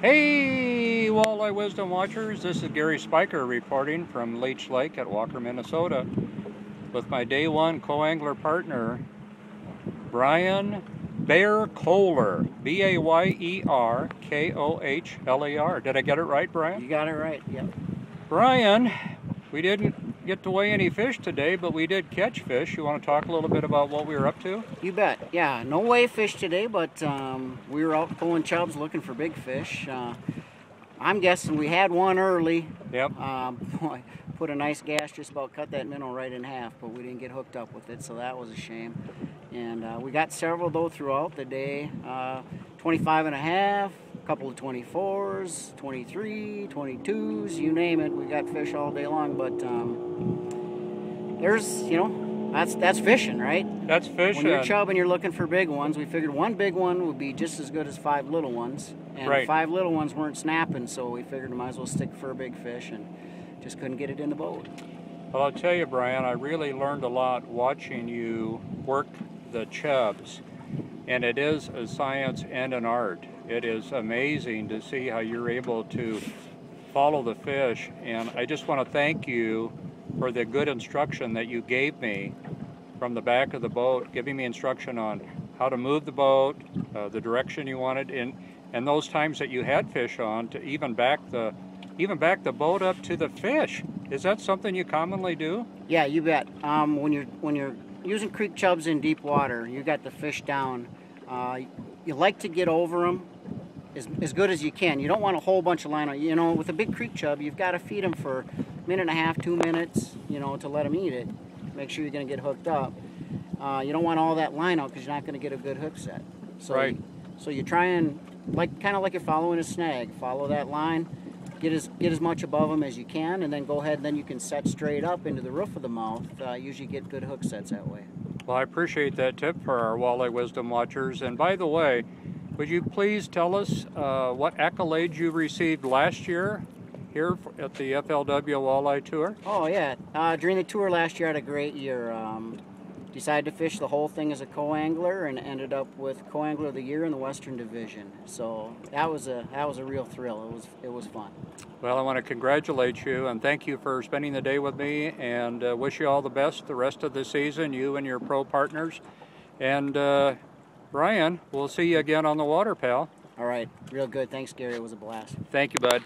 Hey, Walleye Wisdom Watchers, this is Gary Spiker reporting from Leech Lake at Walker, Minnesota with my day one co-angler partner, Bryan Bear Kohler, B-A-Y-E-R-K-O-H-L-E-R. Did I get it right, Bryan? You got it right, yep. Bryan, we didn't get to weigh any fish today, but we did catch fish. You want to talk a little bit about what we were up to? You bet. Yeah, no weigh fish today, but we were out pulling chubs looking for big fish. I'm guessing we had one early. Yep. Boy, put a nice gash, just about cut that minnow right in half, but we didn't get hooked up with it, so that was a shame. And we got several though throughout the day. 25 and a half, a couple of 24s, 23, 22s, you name it. We got fish all day long, but there's, that's fishing, right? That's fishing. When you're chubbing, you're looking for big ones. We figured one big one would be just as good as 5 little ones. And right. 5 little ones weren't snapping, so we figured we might as well stick for a big fish, and just couldn't get it in the boat. Well, I'll tell you, Bryan, I really learned a lot watching you work the chubs. And it is a science and an art. It is amazing to see how you're able to follow the fish. And I just want to thank you for the good instruction that you gave me from the back of the boat, giving me instruction on how to move the boat, the direction you wanted, and those times that you had fish on to even back the boat up to the fish. Is that something you commonly do? Yeah, you bet. When you're using creek chubs in deep water, you got the fish down. You like to get over them as good as you can. You don't want a whole bunch of line on. With a big creek chub, you've got to feed them for a minute and a half, 2 minutes, to let them eat it. Make sure you're going to get hooked up. You don't want all that line out because you're not going to get a good hook set. So, right. So you try and, kind of like you're following a snag, follow that line, get as much above them as you can, and then go ahead and then you can set straight up into the roof of the mouth. Usually get good hook sets that way. Well, I appreciate that tip for our Walleye Wisdom Watchers. And by the way, would you please tell us what accolades you received last year here at the FLW Walleye Tour? Oh yeah, during the tour last year I had a great year. Decided to fish the whole thing as a co-angler and ended up with Co-Angler of the Year in the Western Division. So that was a real thrill. It was fun. Well, I want to congratulate you and thank you for spending the day with me, and wish you all the best the rest of the season, you and your pro partners. And Bryan, we'll see you again on the water, pal. All right, real good. Thanks, Gary. It was a blast. Thank you, bud.